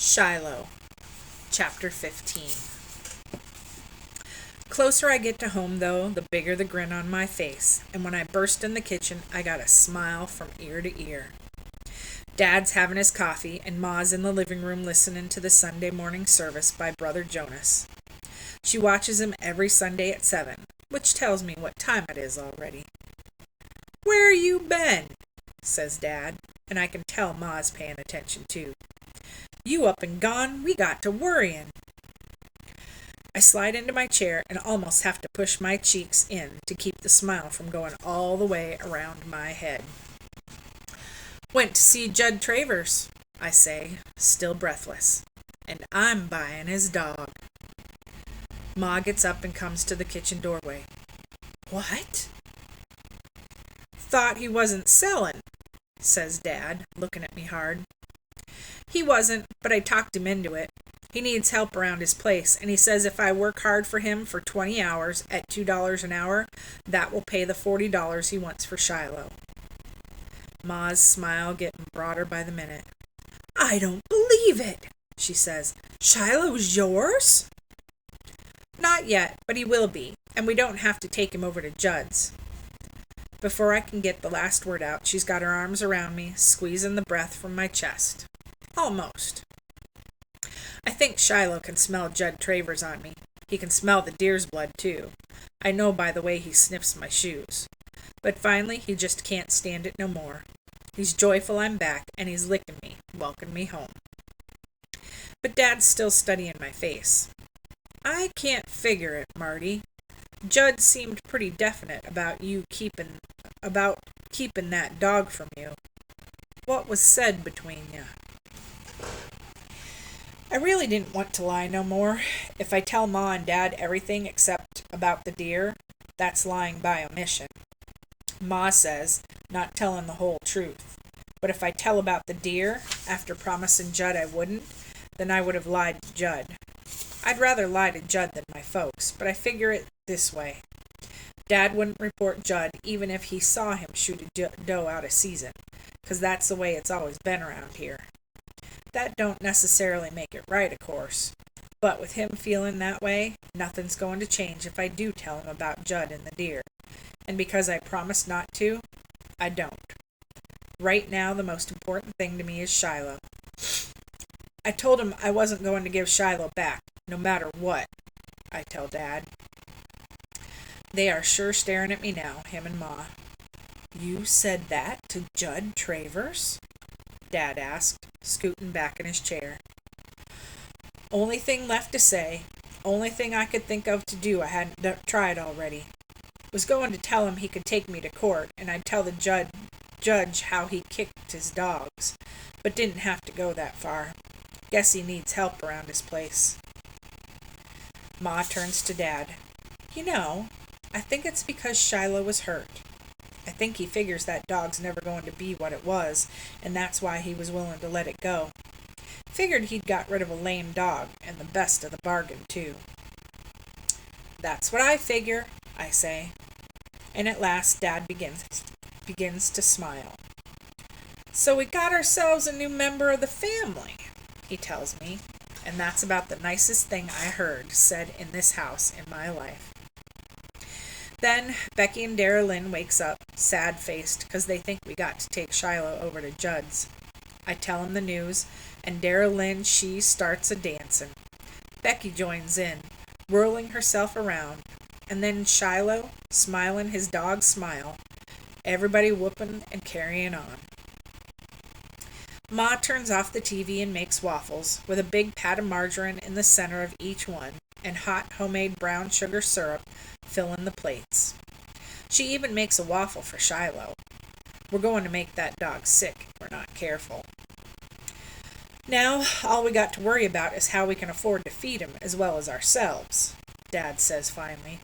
Shiloh Chapter 15. Closer I get to home, though, the bigger the grin on my face, and when I burst in the kitchen, I got a smile from ear to ear. Dad's having his coffee, and Ma's in the living room listening to the Sunday morning service by Brother Jonas. She watches him every Sunday at 7, which tells me what time it is already. "Where you been?" says Dad, and I can tell Ma's paying attention too. "You up and gone, we got to worrying." I slide into my chair and almost have to push my cheeks in to keep the smile from going all the way around my head. "Went to see Judd Travers," I say, still breathless, "and I'm buying his dog." Ma gets up and comes to the kitchen doorway. "What?" "Thought he wasn't selling," says Dad, looking at me hard. "He wasn't, but I talked him into it. He needs help around his place, and he says if I work hard for him for 20 hours at $2 an hour, that will pay the $40 he wants for Shiloh." Ma's smile getting broader by the minute. "I don't believe it," she says. "Shiloh's yours?" "Not yet, but he will be, and we don't have to take him over to Judd's." Before I can get the last word out, she's got her arms around me, squeezing the breath from my chest. Almost. I think Shiloh can smell Judd Travers on me. He can smell the deer's blood, too. I know by the way he sniffs my shoes. But finally, he just can't stand it no more. He's joyful I'm back, and he's licking me, welcoming me home. But Dad's still studying my face. "I can't figure it, Marty. Judd seemed pretty definite about keeping that dog from you. What was said between you?" I really didn't want to lie no more. If I tell Ma and Dad everything except about the deer, that's lying by omission. Ma says not telling the whole truth. But if I tell about the deer, after promising Judd I wouldn't, then I would have lied to Judd. I'd rather lie to Judd than my folks, but I figure it this way. Dad wouldn't report Judd even if he saw him shoot a doe out of season, 'cause that's the way it's always been around here. That don't necessarily make it right, of course, but with him feeling that way, nothing's going to change if I do tell him about Judd and the deer, and because I promised not to, I don't. Right now, the most important thing to me is Shiloh. I told him I wasn't going to give Shiloh back, no matter what, I tell Dad. They are sure staring at me now, him and Ma. "You said that to Judd Travers?" Dad asked, scooting back in his chair. "Only thing left to say, only thing I could think of to do I hadn't tried already. Was going to tell him he could take me to court, and I'd tell the judge how he kicked his dogs, but didn't have to go that far. Guess he needs help around his place." Ma turns to Dad. "You know, I think it's because Shiloh was hurt. I think he figures that dog's never going to be what it was, and that's why he was willing to let it go. Figured he'd got rid of a lame dog, and the best of the bargain, too." "That's what I figure," I say. And at last Dad begins to smile. "So we got ourselves a new member of the family," he tells me, and that's about the nicest thing I heard said in this house in my life. Then Becky and Dara Lynn wakes up, sad-faced, 'cause they think we got to take Shiloh over to Judd's. I tell 'em the news, and Dara Lynn, she starts a-dancing. Becky joins in, whirling herself around, and then Shiloh, smiling his dog smile, everybody whooping and carrying on. Ma turns off the TV and makes waffles, with a big pat of margarine in the center of each one, and hot homemade brown sugar syrup filling the plates. She even makes a waffle for Shiloh. We're going to make that dog sick if we're not careful. "Now, all we got to worry about is how we can afford to feed him as well as ourselves," Dad says finally.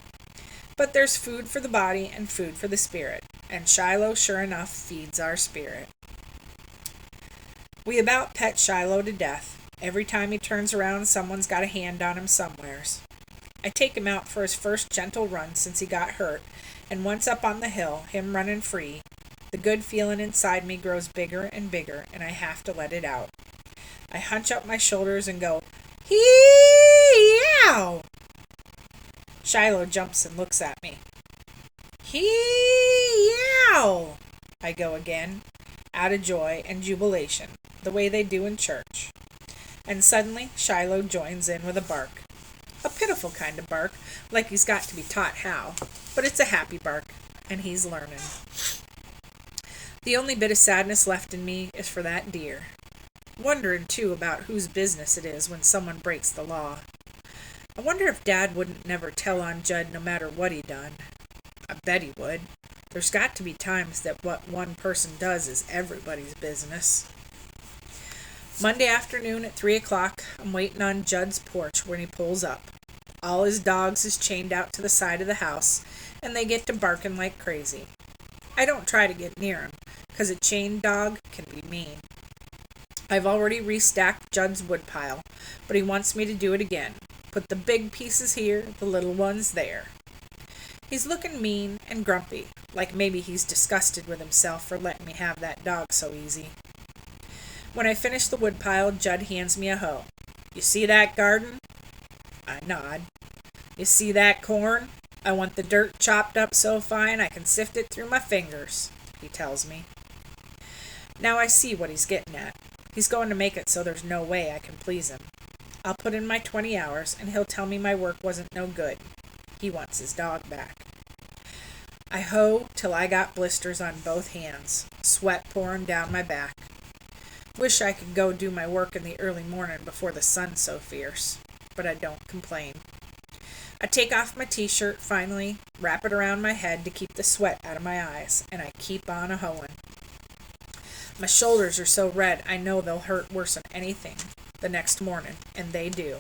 "But there's food for the body and food for the spirit, and Shiloh sure enough feeds our spirit." We about pet Shiloh to death. Every time he turns around, someone's got a hand on him somewheres. I take him out for his first gentle run since he got hurt, and once up on the hill, him running free, the good feeling inside me grows bigger and bigger, and I have to let it out. I hunch up my shoulders and go, hee-yow! Shiloh jumps and looks at me. Hee-yow! I go again, out of joy and jubilation, the way they do in church. And suddenly Shiloh joins in with a bark. A pitiful kind of bark, like he's got to be taught how, but it's a happy bark, and he's learning. The only bit of sadness left in me is for that deer. Wondering, too, about whose business it is when someone breaks the law. I wonder if Dad wouldn't never tell on Judd no matter what he done. I bet he would. There's got to be times that what one person does is everybody's business. Monday afternoon at 3 o'clock, I'm waiting on Judd's porch when he pulls up. All his dogs is chained out to the side of the house, and they get to barking like crazy. I don't try to get near him, 'cause a chained dog can be mean. I've already restacked Judd's woodpile, but he wants me to do it again. Put the big pieces here, the little ones there. He's looking mean and grumpy, like maybe he's disgusted with himself for letting me have that dog so easy. When I finish the woodpile, Judd hands me a hoe. You see that garden? I nod. You see that corn? I want the dirt chopped up so fine I can sift it through my fingers, he tells me. Now I see what he's getting at. He's going to make it so there's no way I can please him. I'll put in my 20 hours, and he'll tell me my work wasn't no good. He wants his dog back. I hoe till I got blisters on both hands, sweat pouring down my back. Wish I could go do my work in the early morning before the sun's so fierce, but I don't complain. I take off my t-shirt finally, wrap it around my head to keep the sweat out of my eyes, and I keep on a-hoeing. My shoulders are so red I know they'll hurt worse than anything the next morning, and they do.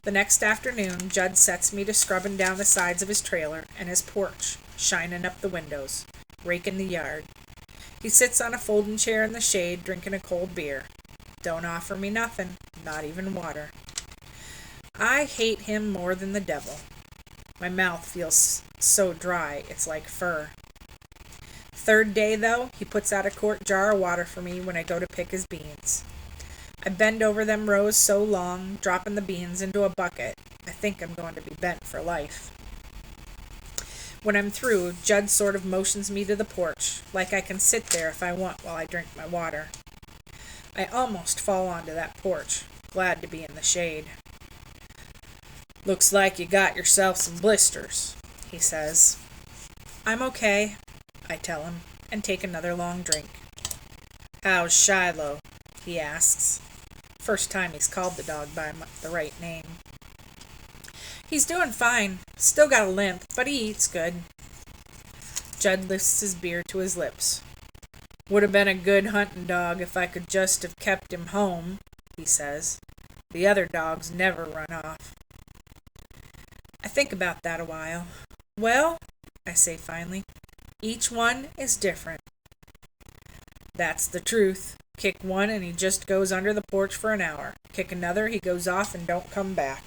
The next afternoon, Judd sets me to scrubbing down the sides of his trailer and his porch, shining up the windows, raking the yard. He sits on a folding chair in the shade, drinking a cold beer. Don't offer me nothing, not even water. I hate him more than the devil. My mouth feels so dry, it's like fur. Third day, though, he puts out a quart jar of water for me when I go to pick his beans. I bend over them rows so long, dropping the beans into a bucket, I think I'm going to be bent for life. When I'm through, Judd sort of motions me to the porch, like I can sit there if I want while I drink my water. I almost fall onto that porch, glad to be in the shade. Looks like you got yourself some blisters, he says. I'm okay, I tell him, and take another long drink. How's Shiloh? He asks. First time he's called the dog by the right name. He's doing fine. Still got a limp, but he eats good. Judd lifts his beer to his lips. Would have been a good hunting dog if I could just have kept him home, he says. The other dogs never run off. I think about that a while. Well, I say finally, each one is different. That's the truth. Kick one and he just goes under the porch for an hour. Kick another, he goes off and don't come back.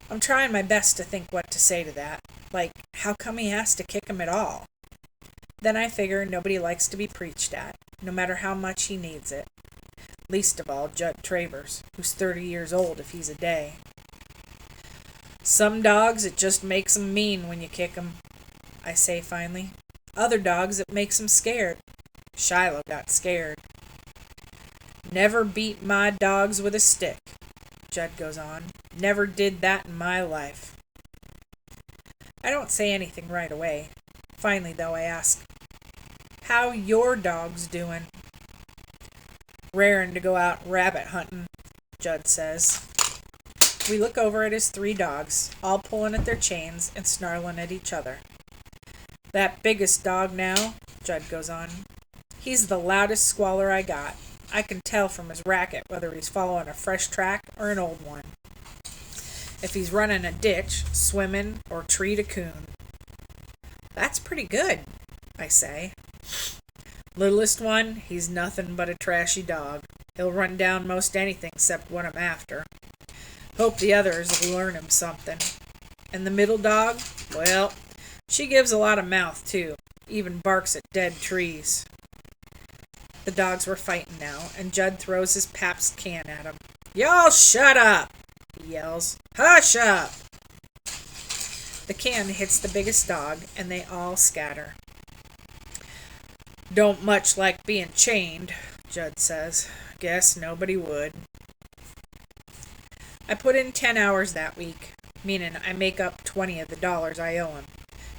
I'm trying my best to think what to say to that. Like, how come he has to kick him at all? Then I figure nobody likes to be preached at, no matter how much he needs it. Least of all Judd Travers, who's 30 years old if he's a day. Some dogs, it just makes 'em mean when you kick 'em, I say finally. Other dogs, it makes 'em scared. Shiloh got scared. Never beat my dogs with a stick, Judd goes on. Never did that in my life. I don't say anything right away. Finally, though, I ask, how your dog's doing? Rarin' to go out rabbit hunting, Judd says. We look over at his 3 dogs, all pulling at their chains and snarling at each other. That biggest dog now, Judd goes on, he's the loudest squaller I got. I can tell from his racket whether he's following a fresh track or an old one. If he's running a ditch, swimming, or treed a coon. That's pretty good, I say. Littlest one, he's nothing but a trashy dog. He'll run down most anything except what I'm after. Hope the others will learn him something. And the middle dog, well, she gives a lot of mouth, too. Even barks at dead trees. The dogs were fighting now, and Judd throws his Pabst can at him. "Y'all shut up!" he yells. "Hush up!" The can hits the biggest dog, and they all scatter. "Don't much like being chained," Judd says. "Guess nobody would." I put in 10 hours that week, meaning I make up 20 of the dollars I owe him.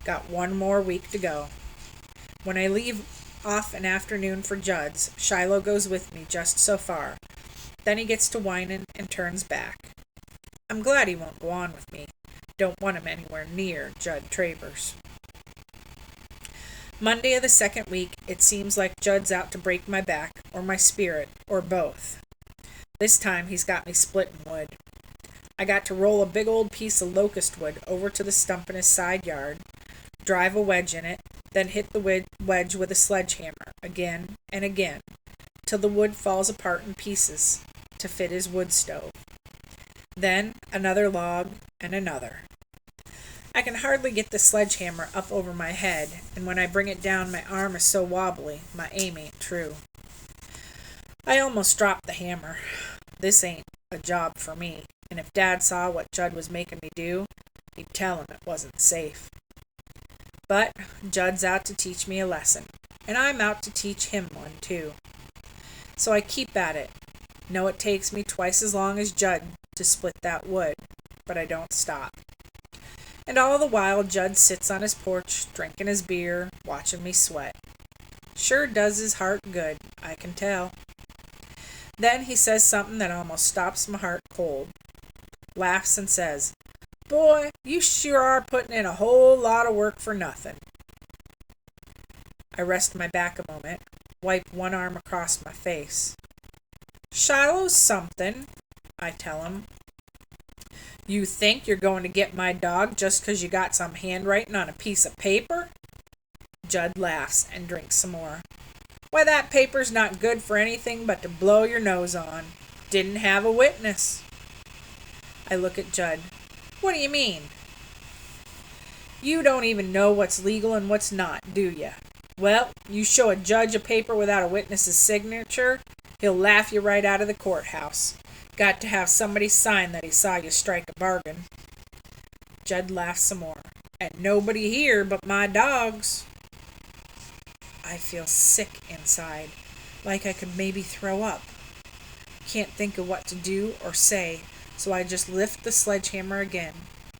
Got one more week to go. When I leave off an afternoon for Judd's, Shiloh goes with me just so far. Then he gets to whining and turns back. I'm glad he won't go on with me. Don't want him anywhere near Judd Travers. Monday of the second week, it seems like Judd's out to break my back, or my spirit, or both. This time he's got me splitting wood. I got to roll a big old piece of locust wood over to the stump in his side yard, drive a wedge in it, then hit the wedge with a sledgehammer again and again, till the wood falls apart in pieces to fit his wood stove. Then another log and another. I can hardly get the sledgehammer up over my head, and when I bring it down my arm is so wobbly my aim ain't true. I almost dropped the hammer. This ain't a job for me, and if Dad saw what Judd was making me do, he'd tell him it wasn't safe. But Judd's out to teach me a lesson, and I'm out to teach him one too. So I keep at it. Know it takes me twice as long as Judd to split that wood, but I don't stop. And all the while Judd sits on his porch, drinking his beer, watching me sweat. Sure does his heart good, I can tell. Then he says something that almost stops my heart cold. Laughs and says, "Boy, you sure are putting in a whole lot of work for nothing." I rest my back a moment, wipe one arm across my face. "Shiloh's something," I tell him. "You think you're going to get my dog just 'cause you got some handwriting on a piece of paper?" Judd laughs and drinks some more. "Why, that paper's not good for anything but to blow your nose on. Didn't have a witness." I look at Judd. "What do you mean?" "You don't even know what's legal and what's not, do you? Well, you show a judge a paper without a witness's signature, he'll laugh you right out of the courthouse. Got to have somebody sign that he saw you strike a bargain." Judd laughs some more. "And nobody here but my dogs." I feel sick inside, like I could maybe throw up. Can't think of what to do or say, so I just lift the sledgehammer again,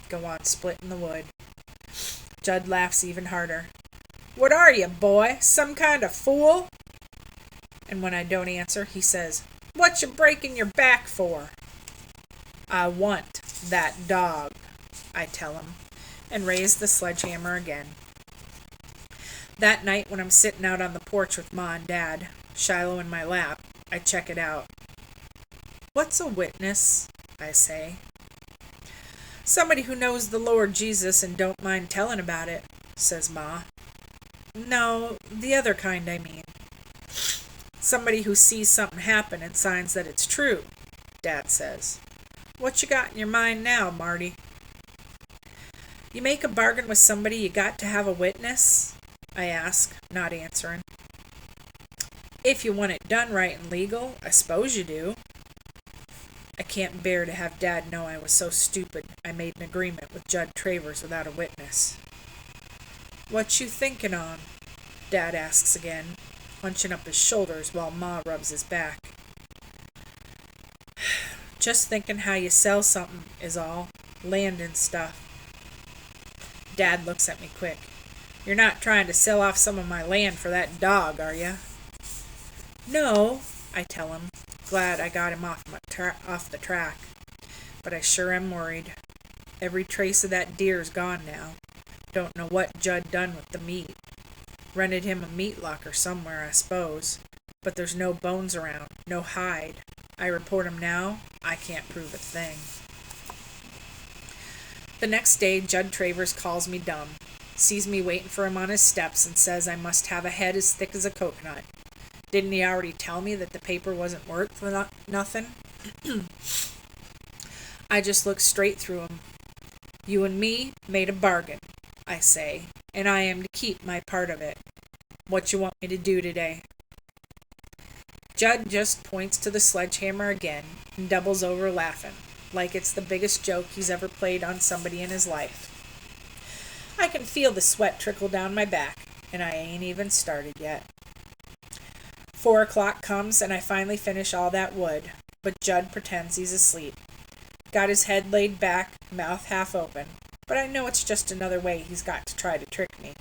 go on splitting the wood. Judd laughs even harder. "What are you, boy? Some kind of fool?" And when I don't answer, he says, "What you breaking your back for?" "I want that dog," I tell him, and raise the sledgehammer again. That night when I'm sitting out on the porch with Ma and Dad, Shiloh in my lap, I check it out. "What's a witness?" I say. "Somebody who knows the Lord Jesus and don't mind telling about it," says Ma. "No, the other kind, I mean. Somebody who sees something happen and signs that it's true," Dad says. "What you got in your mind now, Marty?" "You make a bargain with somebody, you got to have a witness?" I ask, not answering. "If you want it done right and legal, I suppose you do." I can't bear to have Dad know I was so stupid I made an agreement with Judd Travers without a witness. "What you thinking on?" Dad asks again, hunching up his shoulders while Ma rubs his back. "Just thinking how you sell something is all. Land and stuff." Dad looks at me quick. "You're not trying to sell off some of my land for that dog, are you?" "No," I tell him, glad I got him off the track. But I sure am worried. Every trace of that deer's gone now. Don't know what Judd done with the meat. Rented him a meat locker somewhere, I suppose. But there's no bones around, no hide. I report him now, I can't prove a thing. The next day, Judd Travers calls me dumb, sees me waiting for him on his steps, and says I must have a head as thick as a coconut. Didn't he already tell me that the paper wasn't worth nothing? I just look straight through him. "You and me made a bargain," I say, "and I am to keep my part of it. What you want me to do today?" Judd just points to the sledgehammer again and doubles over laughing, like it's the biggest joke he's ever played on somebody in his life. I can feel the sweat trickle down my back, and I ain't even started yet. 4 o'clock comes, and I finally finish all that wood, but Judd pretends he's asleep. Got his head laid back, mouth half open, but I know it's just another way he's got to try to trick me.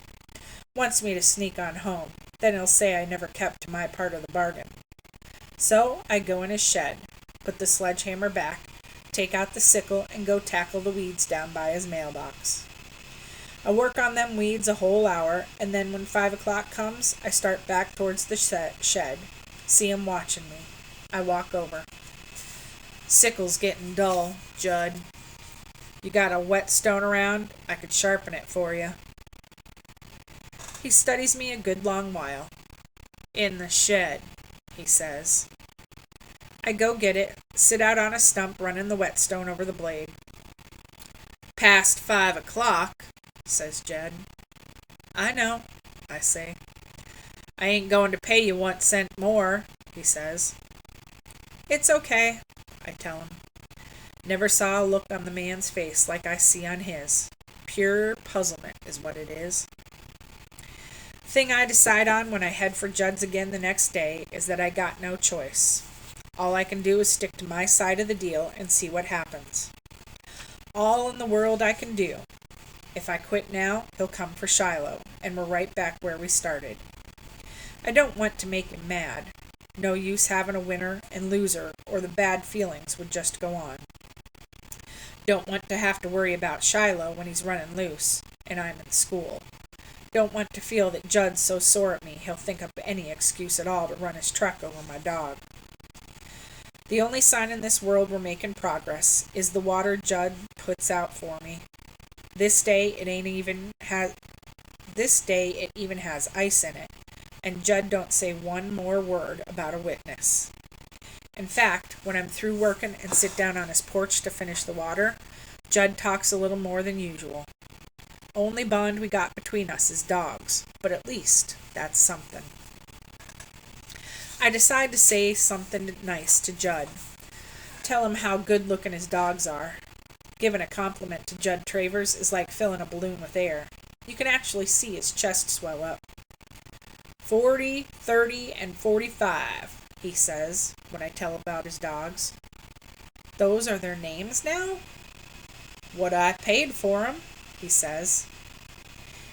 Wants me to sneak on home, then he'll say I never kept to my part of the bargain. So I go in his shed, put the sledgehammer back, take out the sickle, and go tackle the weeds down by his mailbox. I work on them weeds a whole hour, and then when 5 o'clock comes, I start back towards the shed. See him watching me. I walk over. Sickle's getting dull, Judd. You got a whetstone around? I could sharpen it for you. He studies me a good long while. In the shed, he says. I go get it, sit out on a stump running the whetstone over the blade. Past 5 o'clock, says Judd. I know, I say. I ain't going to pay you 1 cent more, he says. It's okay, I tell him. Never saw a look on the man's face like I see on his. Pure puzzlement is what it is. Thing I decide on when I head for Judd's again the next day is that I got no choice. All I can do is stick to my side of the deal and see what happens. All in the world I can do. If I quit now, he'll come for Shiloh, and we're right back where we started. I don't want to make him mad. No use having a winner and loser, or the bad feelings would just go on. Don't want to have to worry about Shiloh when he's running loose, and I'm in school. Don't want to feel that Judd's so sore at me he'll think up any excuse at all to run his truck over my dog. The only sign in this world we're making progress is the water Judd puts out for me. This day it even has ice in it, and Judd don't say one more word about a witness. In fact, when I'm through working and sit down on his porch to finish the water, Judd talks a little more than usual. Only bond we got between us is dogs, but at least that's something. I decide to say something nice to Judd. Tell him how good-looking his dogs are. Giving a compliment to Judd Travers is like filling a balloon with air. You can actually see his chest swell up. 40, 30, and 45, he says, when I tell about his dogs. Those are their names now? What I paid for 'em, he says.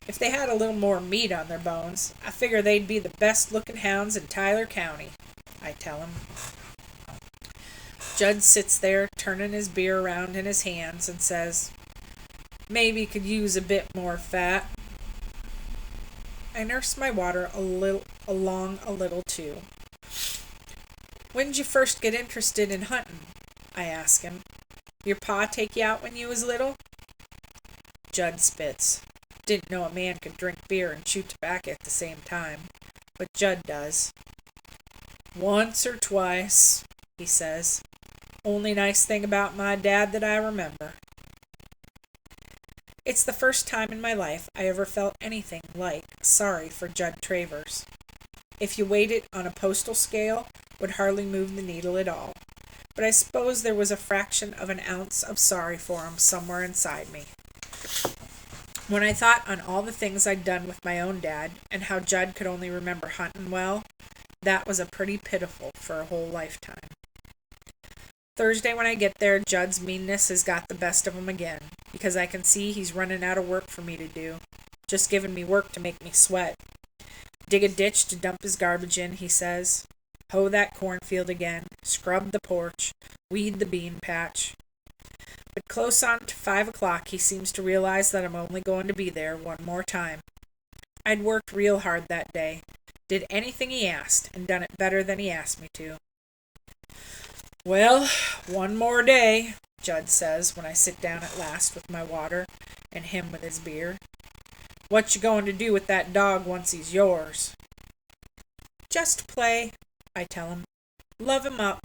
If they had a little more meat on their bones, I figure they'd be the best-looking hounds in Tyler County, I tell him. Judd sits there, turning his beer around in his hands, and says, Maybe could use a bit more fat. I nurse my water along a little too. When'd you first get interested in hunting? I ask him. Your pa take you out when you was little? Judd spits. Didn't know a man could drink beer and chew tobacco at the same time, but Judd does. Once or twice, he says. Only nice thing about my dad that I remember. It's the first time in my life I ever felt anything like sorry for Judd Travers. If you weighed it on a postal scale, would hardly move the needle at all. But I suppose there was a fraction of an ounce of sorry for him somewhere inside me. When I thought on all the things I'd done with my own dad, and how Judd could only remember hunting well, that was a pretty pitiful for a whole lifetime. Thursday when I get there, Judd's meanness has got the best of him again, because I can see he's running out of work for me to do, just giving me work to make me sweat. Dig a ditch to dump his garbage in, he says. Hoe that cornfield again, scrub the porch, weed the bean patch. But close on to 5 o'clock he seems to realize that I'm only going to be there one more time. I'd worked real hard that day, did anything he asked, and done it better than he asked me to. Well, one more day, Judd says when I sit down at last with my water and him with his beer. What you going to do with that dog once he's yours? Just play, I tell him. Love him up.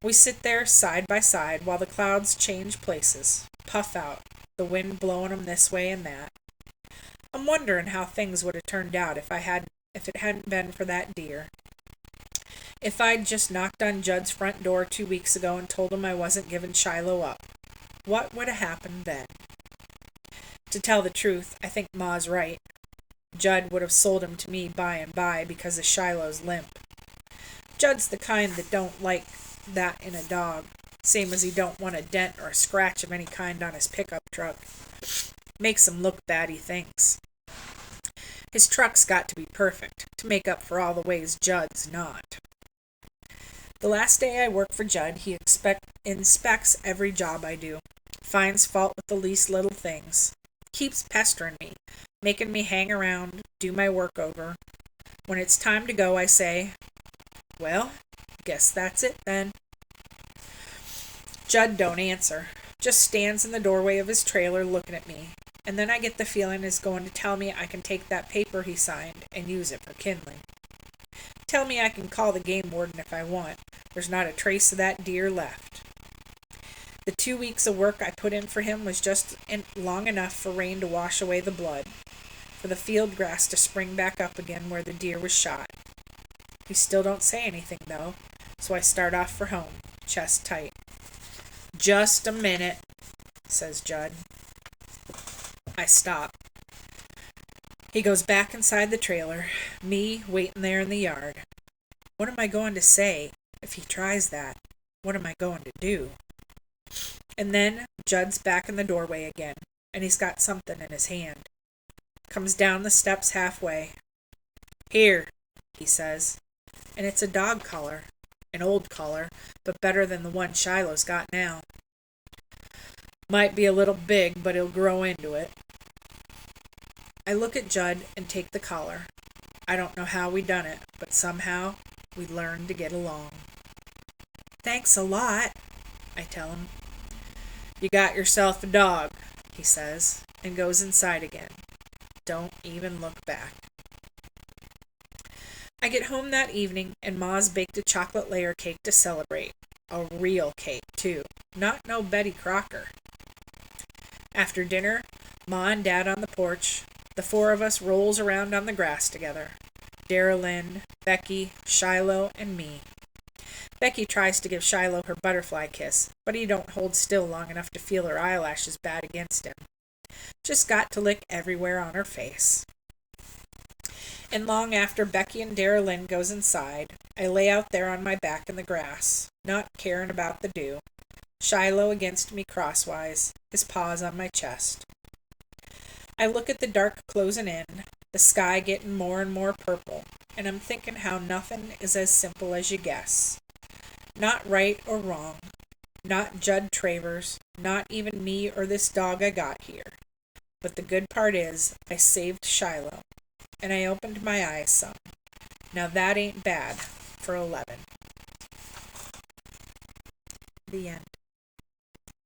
We sit there side by side while the clouds change places, puff out, the wind blowing 'em this way and that. I'm wondering how things would have turned out if it hadn't been for that deer. If I'd just knocked on Judd's front door 2 weeks ago and told him I wasn't giving Shiloh up, what would have happened then? To tell the truth, I think Ma's right. Judd would have sold him to me by and by because of Shiloh's limp. Judd's the kind that don't like that in a dog, same as he don't want a dent or a scratch of any kind on his pickup truck. Makes him look bad, he thinks. His truck's got to be perfect to make up for all the ways Judd's not. The last day I work for Judd, he inspects every job I do, finds fault with the least little things, keeps pestering me, making me hang around, do my work over. When it's time to go, I say, "Well, guess that's it then." Judd don't answer, just stands in the doorway of his trailer looking at me, and then I get the feeling he's going to tell me I can take that paper he signed and use it for kindling. Tell me I can call the game warden if I want. There's not a trace of that deer left. The 2 weeks of work I put in for him was just long enough for rain to wash away the blood, for the field grass to spring back up again where the deer was shot. He still don't say anything, though, so I start off for home, chest tight. "Just a minute," says Judd. I stop. He goes back inside the trailer, me waiting there in the yard. What am I going to say if he tries that? What am I going to do? And then Judd's back in the doorway again, and he's got something in his hand. Comes down the steps halfway. "Here," he says, and it's a dog collar, an old collar, but better than the one Shiloh's got now. Might be a little big, but he'll grow into it. I look at Judd and take the collar. I don't know how we done it, but somehow we learned to get along. "Thanks a lot," I tell him. "You got yourself a dog," he says, and goes inside again. Don't even look back. I get home that evening, and Ma's baked a chocolate layer cake to celebrate. A real cake, too. Not no Betty Crocker. After dinner, Ma and Dad on the porch, the four of us rolls around on the grass together. Dara Lynn, Becky, Shiloh, and me. Becky tries to give Shiloh her butterfly kiss, but he don't hold still long enough to feel her eyelashes bat against him. Just got to lick everywhere on her face. And long after Becky and Dara Lynn goes inside, I lay out there on my back in the grass, not caring about the dew. Shiloh against me crosswise, his paws on my chest. I look at the dark closing in, the sky getting more and more purple, and I'm thinking how nothing is as simple as you guess. Not right or wrong, not Judd Travers, not even me or this dog I got here. But the good part is, I saved Shiloh, and I opened my eyes some. Now that ain't bad for 11. The end.